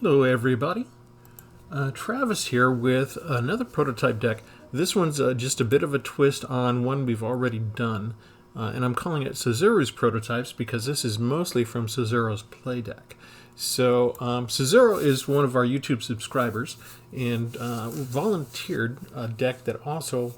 Hello everybody, Travis here with another prototype deck. This one's just a bit of a twist on one we've already done, and I'm calling it Sazuru's Prototypes because this is mostly from Sazuru's play deck. So Sazuru is one of our YouTube subscribers and volunteered a deck that also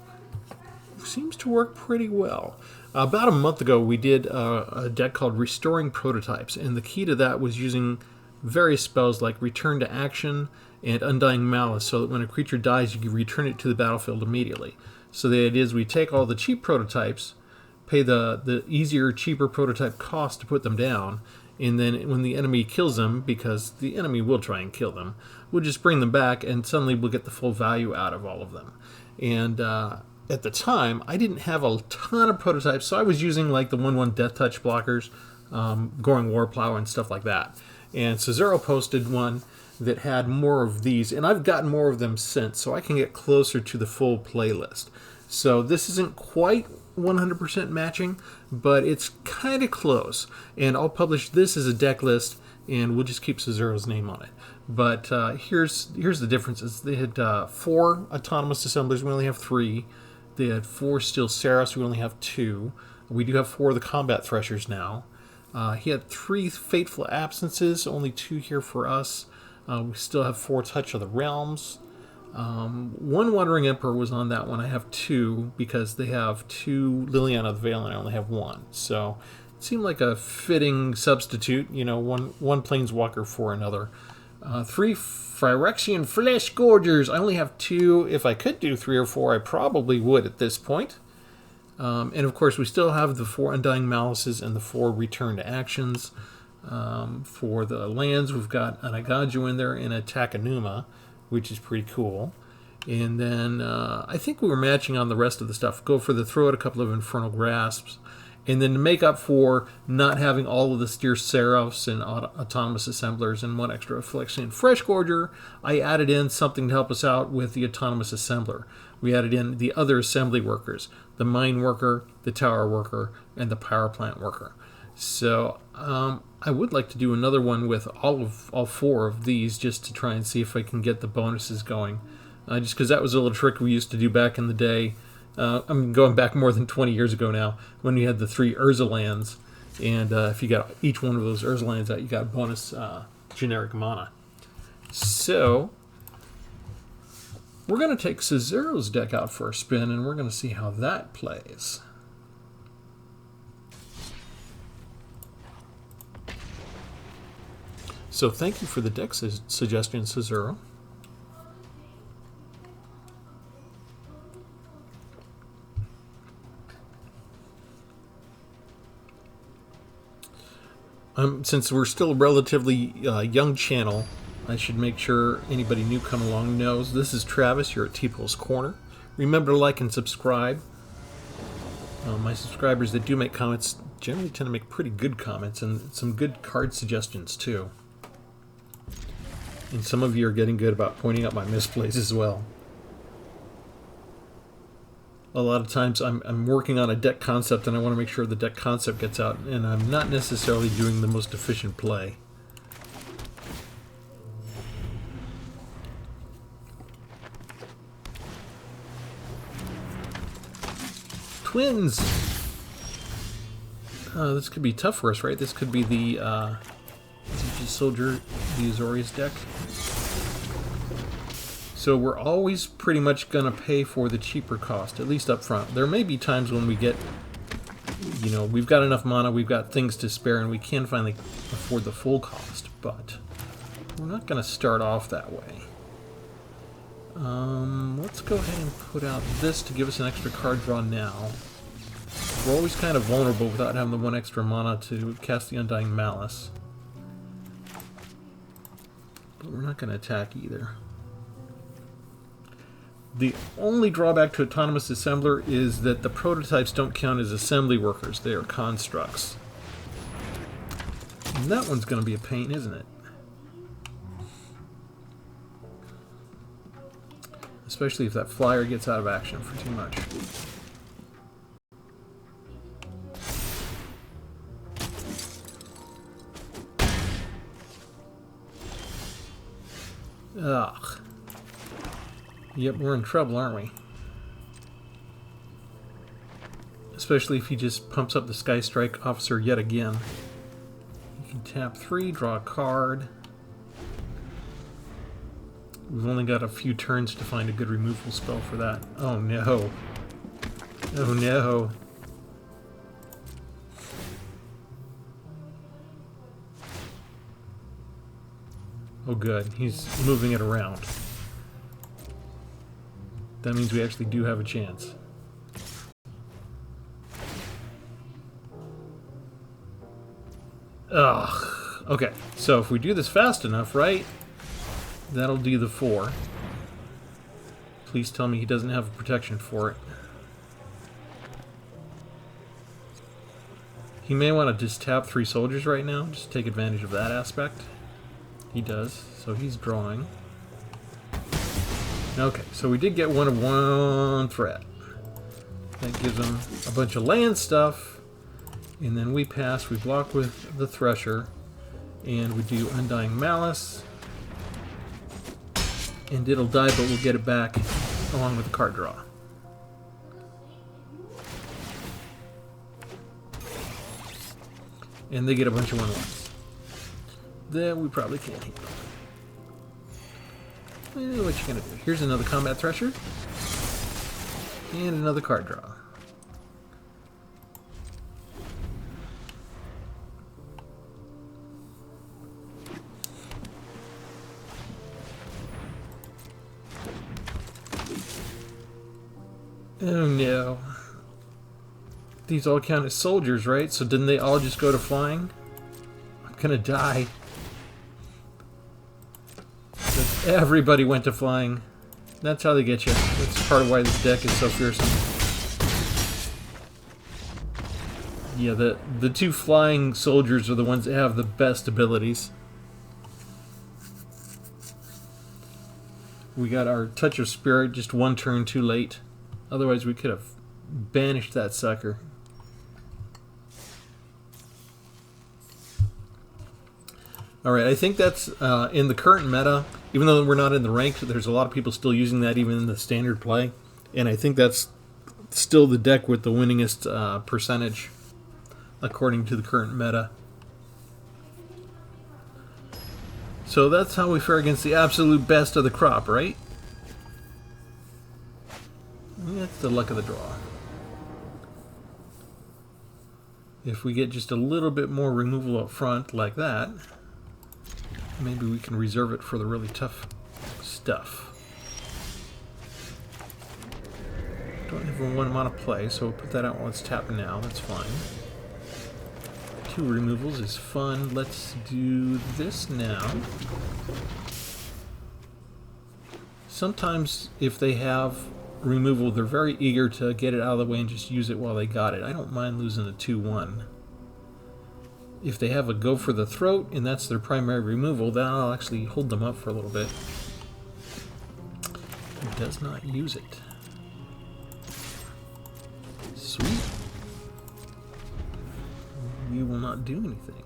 seems to work pretty well. About a month ago we did a deck called Restoring Prototypes, and the key to that was using various spells like Return to Action and Undying Malice, so that when a creature dies you can return it to the battlefield immediately. So the idea is we take all the cheap prototypes, pay the easier, cheaper prototype cost to put them down, and then when the enemy kills them, because the enemy will try and kill them, we'll just bring them back and suddenly we'll get the full value out of all of them. And at the time, I didn't have a ton of prototypes, so I was using like the 1/1 Death Touch blockers, Goring Warplow and stuff like that. And Sazuru posted one that had more of these, and I've gotten more of them since, so I can get closer to the full playlist. So this isn't quite 100% matching, but it's kind of close. And I'll publish this as a deck list, and we'll just keep Sazuru's name on it. But here's the differences. They had 4 autonomous assemblers, we only have 3. They had 4 steel seraphs, we only have 2. We do have 4 of the combat threshers now. He had 3 fateful absences, only 2 here for us. We still have 4 touch of the realms. 1 wandering emperor was on that one. I have 2 because they have 2 Liliana of the Veil and I only have 1. So it seemed like a fitting substitute, you know, one planeswalker for another. 3 Phyrexian Flesh Gorgers. I only have 2. If I could do 3 or 4, I probably would at this point. And of course, we still have the 4 Undying Malices and the 4 Return to Actions. For the lands, we've got an Agaju in there and a Takanuma, which is pretty cool. And then I think we were matching on the rest of the stuff. Go for the throw at a couple of Infernal Grasps. And then to make up for not having all of the Steer Seraphs and Autonomous Assemblers and 1 extra Phyrexian Flesh Gorger, I added in something to help us out with the Autonomous Assembler. We added in the other assembly workers, the Mine Worker, the Tower Worker, and the Power Plant Worker. So I would like to do another one with all 4 of these just to try and see if I can get the bonuses going. Just because that was a little trick we used to do back in the day. I'm going back more than 20 years ago now, when we had the 3 Urza lands, and if you got each one of those Urza lands out, you got bonus generic mana. So we're going to take Sazuru's deck out for a spin, and we're going to see how that plays. So thank you for the deck suggestion, Sazuru. Since we're still a relatively young channel, I should make sure anybody new coming along knows this is Travis here at Tpull's Corner. Remember to like and subscribe. My subscribers that do make comments generally tend to make pretty good comments and some good card suggestions too. And some of you are getting good about pointing out my misplays as well. A lot of times I'm working on a deck concept and I want to make sure the deck concept gets out, and I'm not necessarily doing the most efficient play. Twins! This could be tough for us, right? This could be the MTG Soldier, the Azorius deck. So we're always pretty much going to pay for the cheaper cost, at least up front. There may be times when we get, you know, we've got enough mana, we've got things to spare, and we can finally afford the full cost, but we're not going to start off that way. Let's go ahead and put out this to give us an extra card draw now. We're always kind of vulnerable without having the 1 extra mana to cast the Undying Malice. But we're not going to attack either. The only drawback to Autonomous Assembler is that the prototypes don't count as assembly workers. They are constructs. And that one's going to be a pain, isn't it? Especially if that flyer gets out of action for too much. Ugh. Yep, we're in trouble, aren't we? Especially if he just pumps up the Sky Strike Officer yet again. You can tap 3, draw a card. We've only got a few turns to find a good removal spell for that. Oh no. Oh no. Oh good, he's moving it around. That means we actually do have a chance. Ugh. Okay, so if we do this fast enough, right? That'll do the 4. Please tell me he doesn't have a protection for it. He may want to just tap 3 soldiers right now, just take advantage of that aspect. He does, so he's drawing. Okay, so we did get one of one threat. That gives him a bunch of land stuff, and then we pass, we block with the Thresher, and we do Undying Malice, and it'll die, but we'll get it back along with the card draw. And they get a bunch of 1/1s. That we probably can't handle. Well, what you gonna do? Here's another Combat Thresher. And another card draw. Oh no. These all count as soldiers, right? So didn't they all just go to flying? I'm gonna die. But everybody went to flying. That's how they get you. That's part of why this deck is so fearsome. Yeah, the 2 flying soldiers are the ones that have the best abilities. We got our Touch of Spirit just 1 turn too late. Otherwise we could have banished that sucker. Alright, I think that's in the current meta, even though we're not in the ranked, there's a lot of people still using that even in the standard play. And I think that's still the deck with the winningest percentage, according to the current meta. So that's how we fare against the absolute best of the crop, right? That's the luck of the draw. If we get just a little bit more removal up front, like that, maybe we can reserve it for the really tough stuff. Don't have a 1 mana play, so we'll put that out while it's tapped now. That's fine. 2 removals is fun. Let's do this now. Sometimes if they have removal, they're very eager to get it out of the way and just use it while they got it. I don't mind losing a 2/1. If they have a go for the throat and that's their primary removal, then I'll actually hold them up for a little bit. He does not use it. Sweet. We will not do anything.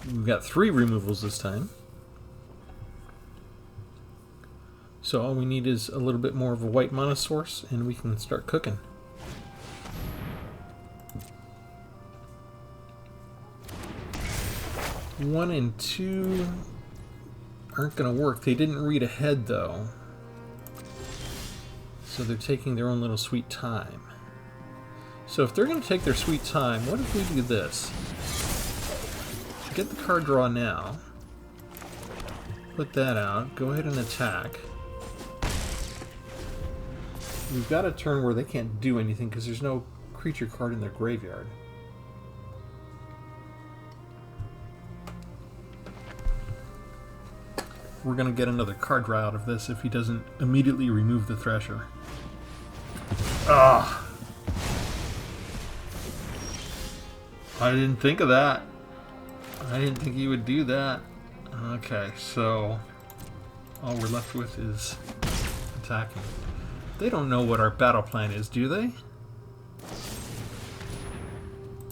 We've got 3 removals this time. So all we need is a little bit more of a white mana source and we can start cooking. One and 2 aren't going to work. They didn't read ahead though. So they're taking their own little sweet time. So if they're going to take their sweet time, what if we do this? Get the card draw now. Put that out. Go ahead and attack. We've got a turn where they can't do anything because there's no creature card in their graveyard. We're going to get another card draw out of this if he doesn't immediately remove the Thresher. Ah! I didn't think of that. I didn't think he would do that. Okay, so all we're left with is attacking. They don't know what our battle plan is, do they?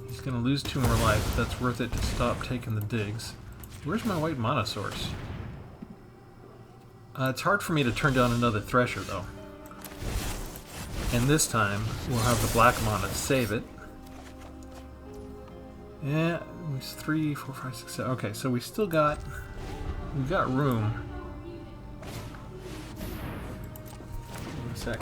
He's going to lose 2 more life. That's worth it to stop taking the digs. Where's my white mana source? It's hard for me to turn down another Thresher, though. And this time, we'll have the black mana to save it. Yeah, it's 3, 4, 5, 6, 7. Okay, so we've got room. Wait a sec.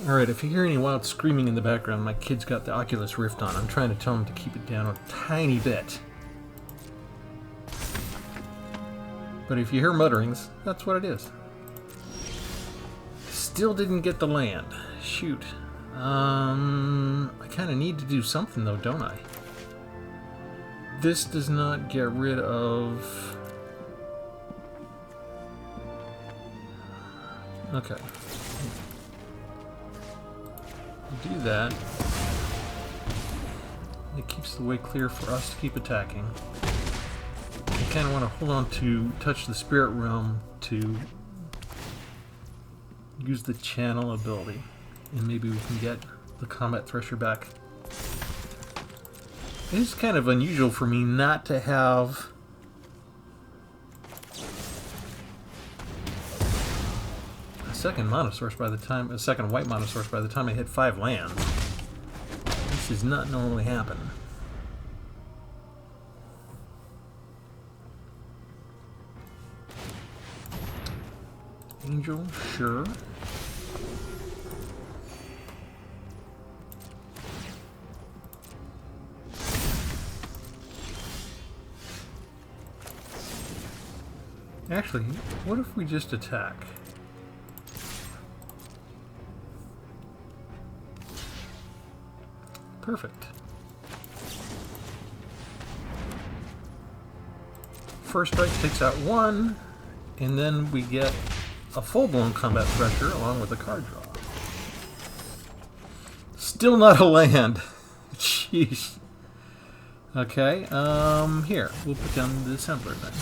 Alright, if you hear any wild screaming in the background, my kid's got the Oculus Rift on. I'm trying to tell him to keep it down a tiny bit. But if you hear mutterings, that's what it is. Still didn't get the land. Shoot. I kind of need to do something though, don't I? This does not get rid of... Okay. Do that. It keeps the way clear for us to keep attacking. I kind of want to hold on to Touch the Spirit Realm to use the channel ability, and maybe we can get the Combat Thresher back. It is kind of unusual for me not to have a second mana source by the time, a second white mana source by the time I hit 5 lands. This does not normally happen. Angel, sure. Actually, what if we just attack? Perfect. First strike takes out 1, and then we get a full-blown Combat Thresher along with a card draw. Still not a land. Jeez. Okay, here. We'll put down the assembler then.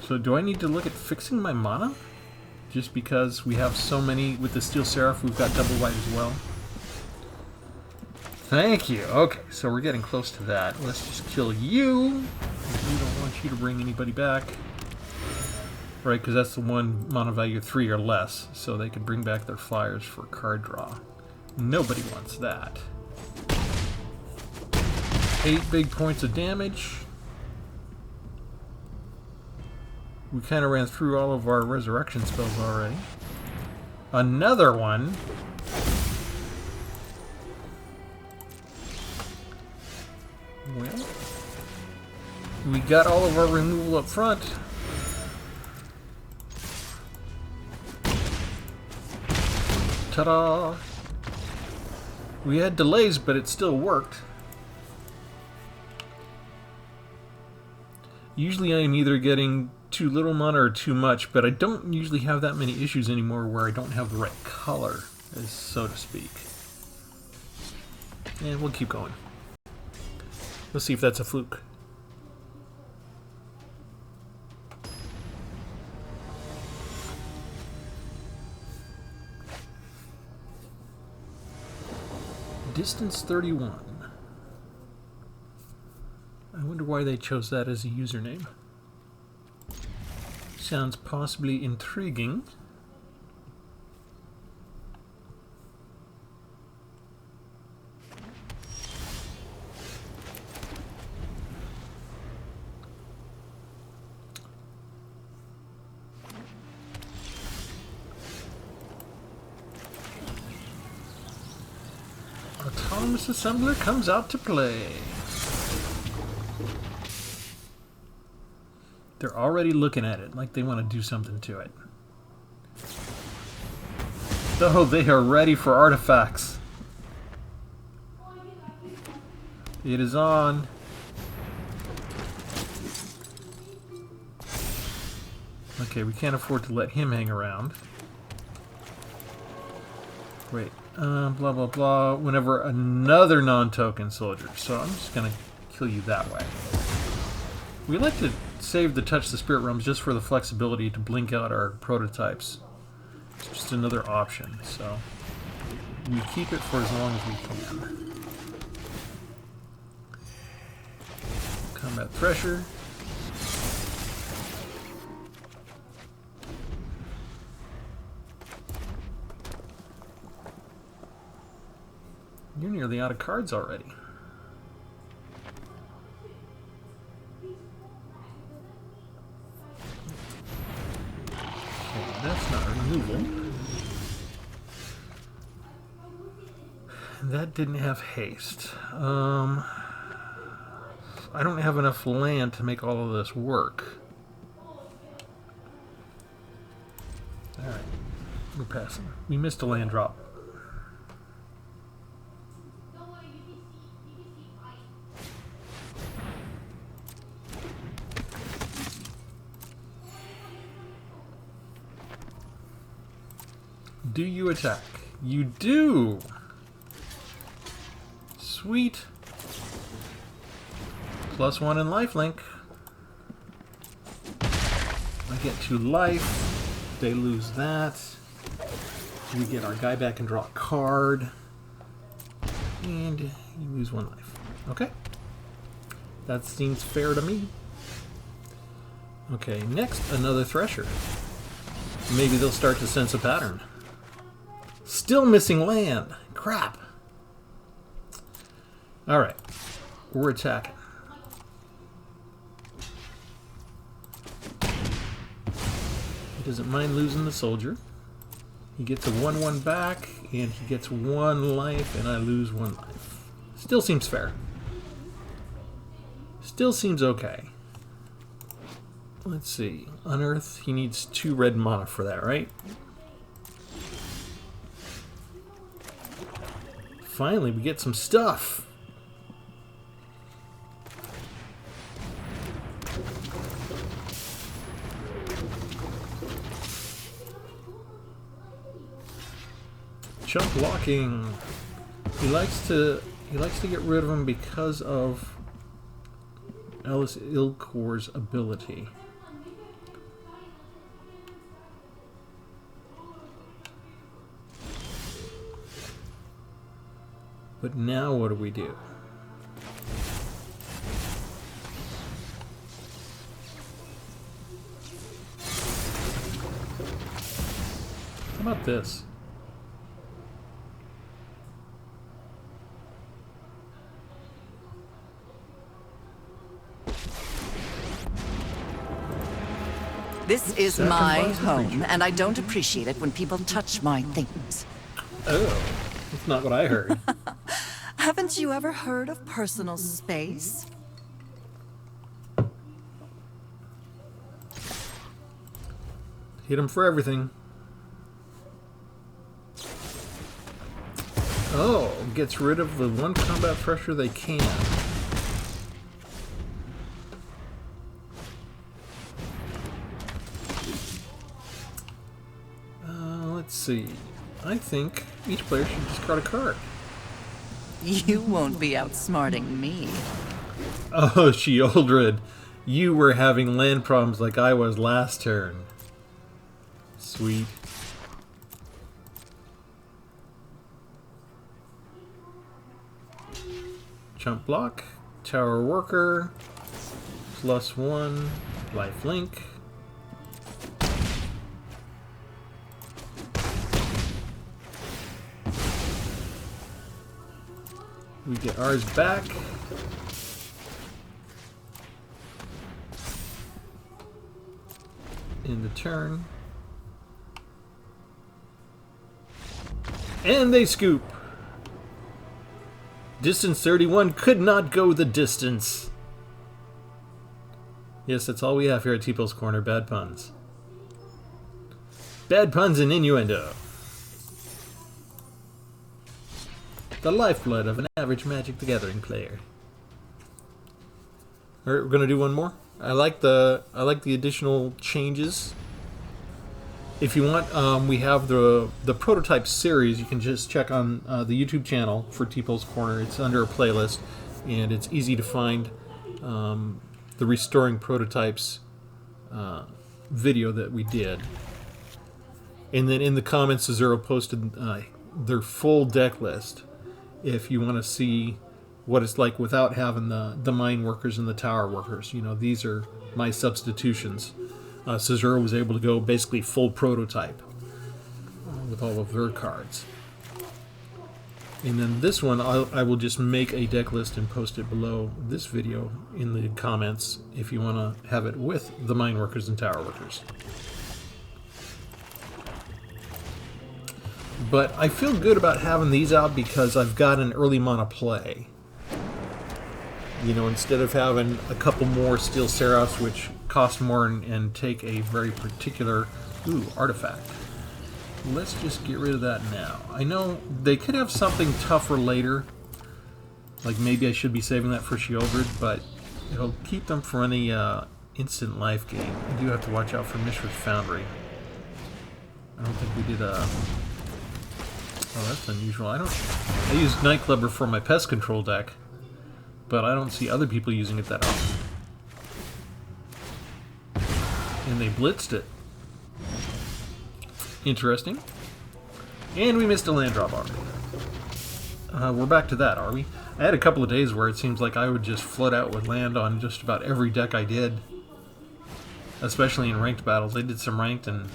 So do I need to look at fixing my mana? Just because we have so many with the Steel Seraph, we've got double white as well. Thank you. Okay, so we're getting close to that. Let's just kill you. We don't want you to bring anybody back. Right, because that's the one mana value 3 or less, so they can bring back their flyers for card draw. Nobody wants that. 8 big points of damage. We kind of ran through all of our resurrection spells already. Another one. Well, we got all of our removal up front. Ta-da! We had delays, but it still worked. Usually I'm either getting too little mana or too much, but I don't usually have that many issues anymore where I don't have the right color, so to speak. And we'll keep going. Let's see if that's a fluke. Distance 31. I wonder why they chose that as a username. Sounds possibly intriguing. Autonomous Assembler comes out to play. They're already looking at it like they want to do something to it. Oh, they are ready for artifacts. It is on. Okay, we can't afford to let him hang around. Wait, blah blah blah. Whenever another non-token soldier. So I'm just gonna kill you that way. We like to saved the Touch the Spirit Realms just for the flexibility to blink out our prototypes. It's just another option, so we keep it for as long as we can. Combat Thresher. You're nearly out of cards already. Okay, that's not removal. That didn't have haste. I don't have enough land to make all of this work. Alright, we're passing. We missed a land drop. Do you attack? You do! Sweet. +1 in lifelink. I get 2 life. They lose that. We get our guy back and draw a card. And you lose 1 life. Okay. That seems fair to me. Okay, next, another Thresher. Maybe they'll start to sense a pattern. Still missing land. Crap. Alright. We're attacking. He doesn't mind losing the soldier. He gets a 1/1 back, and he gets 1 life, and I lose 1 life. Still seems fair. Still seems okay. Let's see. Unearth, he needs 2 red mana for that, right? Finally, we get some stuff. Chump blocking. He likes to get rid of him because of Alice Ilkor's ability. But now what do we do? How about this? This is my home, and I don't appreciate it when people touch my things. Oh, that's not what I heard. Haven't you ever heard of personal space? Hit him for everything. Oh, gets rid of the 1 combat pressure they can. Let's see. I think each player should discard a card. You won't be outsmarting me. Oh, Sheoldred, you were having land problems like I was last turn. Sweet. Chump block, tower worker, +1, lifelink. We get ours back. In the turn. And they scoop. Distance 31 could not go the distance. Yes, that's all we have here at Tpull's Corner. Bad puns. Bad puns and innuendo. The lifeblood of an average Magic the Gathering player. All right, we're gonna do one more. I like the additional changes. If you want, we have the prototype series. You can just check on the YouTube channel for Tpull's Corner. It's under a playlist, and it's easy to find. the restoring prototypes video that we did. And then in the comments, Sazuru posted their full deck list if you want to see what it's like without having the mine workers and the tower workers. You know, these are my substitutions. Sazuru was able to go basically full prototype with all of their cards. And then this one, I will just make a deck list and post it below this video in the comments if you want to have it with the mine workers and tower workers. But I feel good about having these out because I've got an early mana play. You know, instead of having a couple more Steel Seraphs, which cost more and take a very particular artifact. Let's just get rid of that now. I know they could have something tougher later. Like maybe I should be saving that for Sheoldred, but it'll keep them from any instant life gain. I do have to watch out for Mishra's Foundry. I don't think we did a... Oh, that's unusual. I use Nightclubber for my pest control deck, but I don't see other people using it that often. And they blitzed it. Interesting. And we missed a land drop already. We're back to that, are we? I had a couple of days where it seems like I would just flood out with land on just about every deck I did. Especially in ranked battles. I did some ranked and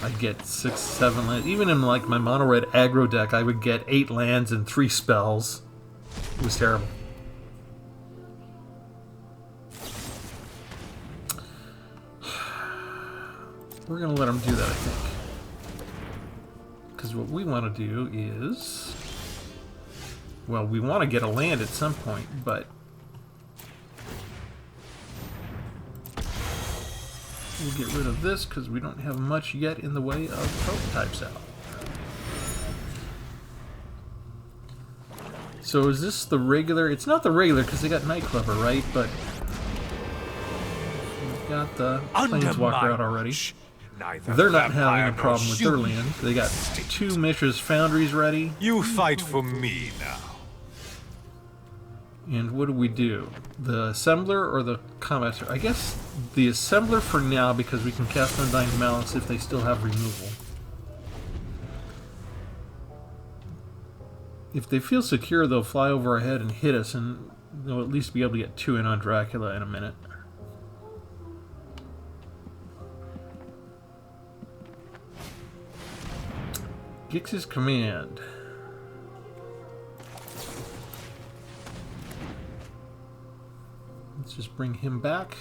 I'd get 6, 7 lands. Even in like my mono red aggro deck, I would get 8 lands and 3 spells. It was terrible. We're going to let them do that, I think. Because what we want to do is... Well, we want to get a land at some point, but... We'll get rid of this because we don't have much yet in the way of prototypes out. So is this the regular? It's not the regular because they got Nightclubber, right? But we've got the Planeswalker out already. They're not having a problem with their land. They got 2 Mishra's Foundries ready. You fight for me now. And what do? The Assembler or the Combat? I guess the Assembler for now because we can cast Undying Malice if they still have removal. If they feel secure, they'll fly over our head and hit us, and they'll at least be able to get 2 in on Dracula in a minute. Gix's Command. Let's just bring him back.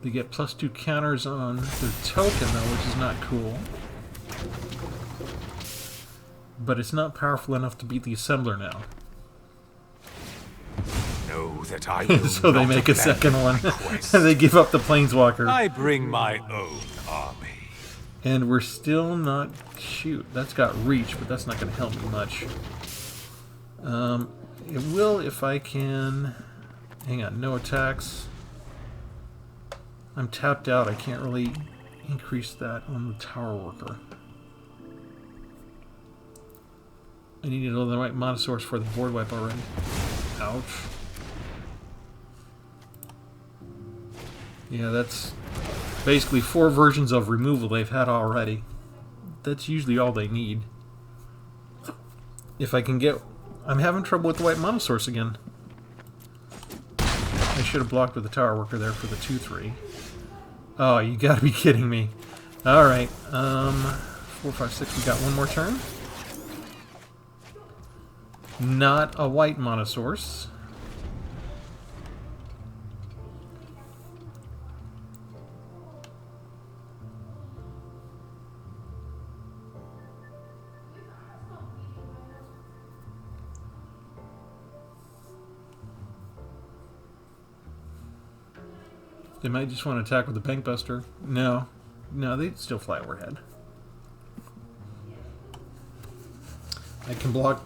They get +2 counters on their token, though, which is not cool. But it's not powerful enough to beat the Assembler now. Know that I will so they make a second one. And they give up the Planeswalker. I bring my own army. And we're still not... Shoot, that's got reach, but that's not going to help me much. It will if I can... Hang on, no attacks. I'm tapped out. I can't really increase that on the Tower Worker. I needed the right mana source for the board wipe already. Ouch. Yeah, that's basically 4 versions of removal they've had already. That's usually all they need. If I can get... I'm having trouble with the white mana source again. I should have blocked with the Tower Worker there for the 2/3. Oh, you gotta be kidding me. Alright, 4, 5, 6, we got one more turn. Not a white mana source. They might just want to attack with the Bankbuster. No. No, they'd still fly overhead. I can block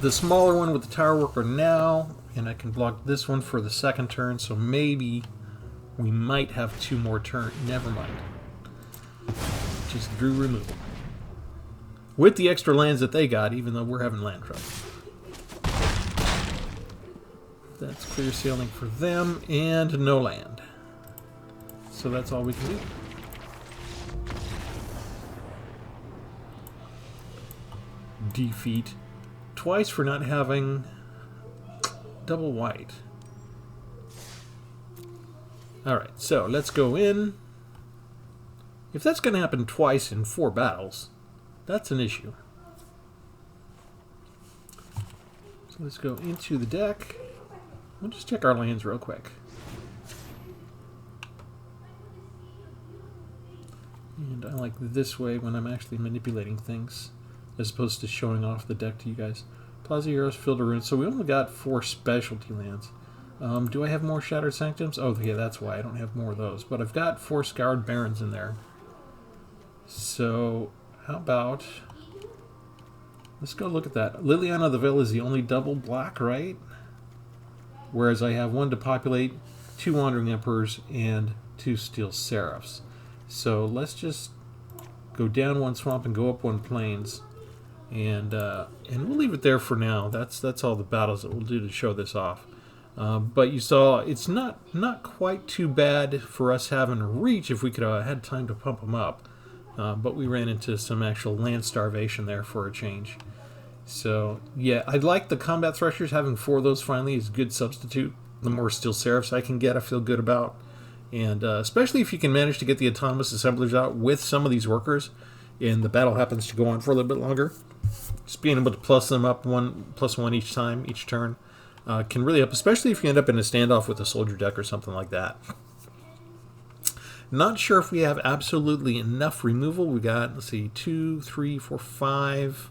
the smaller one with the Tower Worker now, and I can block this one for the second turn, so maybe we might have 2 more turns. Never mind. Just drew removal. With the extra lands that they got, even though we're having land trouble. That's clear sailing for them, and no land. So that's all we can do. Defeat twice for not having double white. Alright, so let's go in. If that's going to happen twice in 4 battles, that's an issue. So let's go into the deck. We'll just check our lands real quick. And I like this way when I'm actually manipulating things, as opposed to showing off the deck to you guys. Plaza Heroes, Field of Runes. So we only got 4 specialty lands. Do I have more Shattered Sanctums? Oh, yeah, that's why I don't have more of those. But I've got 4 Scoured Barrens in there. So, how about... Let's go look at that. Liliana of the Veil is the only double black, right? Whereas I have 1 to populate, 2 Wandering Emperors, and 2 Steel Seraphs. So let's just go down 1 swamp and go up 1 plains. And we'll leave it there for now. That's all the battles that we'll do to show this off. But you saw it's not quite too bad for us having reach if we could have had time to pump them up. But we ran into some actual land starvation there for a change. So yeah, I like the Combat Threshers. Having 4 of those finally is a good substitute. The more Steel Seraphs I can get, I feel good about. And especially if you can manage to get the autonomous assemblers out with some of these workers, and the battle happens to go on for a little bit longer. Just being able to plus them up +1 each time, each turn, can really help, especially if you end up in a standoff with a soldier deck or something like that. Not sure if we have absolutely enough removal. We got, let's see, 2, 3, 4, 5.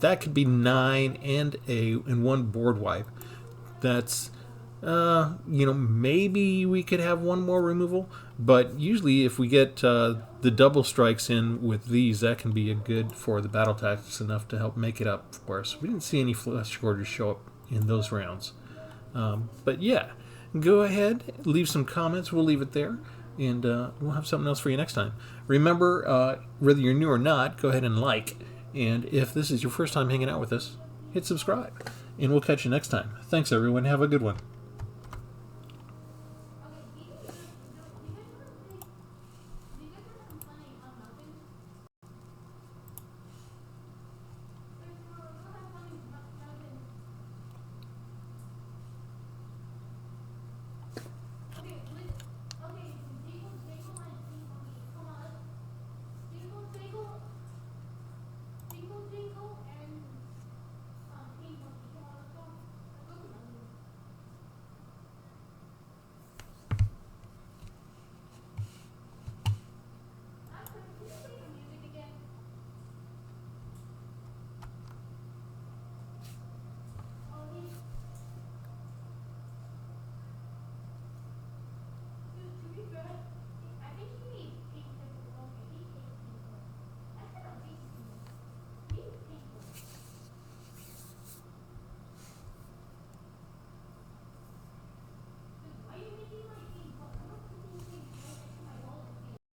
That could be 9 and 1 board wipe. That's, maybe we could have 1 more removal. But usually if we get the double strikes in with these, that can be a good for the battle tactics enough to help make it up for us. We didn't see any flesh gorgers show up in those rounds. But yeah, go ahead, leave some comments. We'll leave it there. And we'll have something else for you next time. Remember, whether you're new or not, go ahead and like. And if this is your first time hanging out with us, hit subscribe. And we'll catch you next time. Thanks, everyone. Have a good one.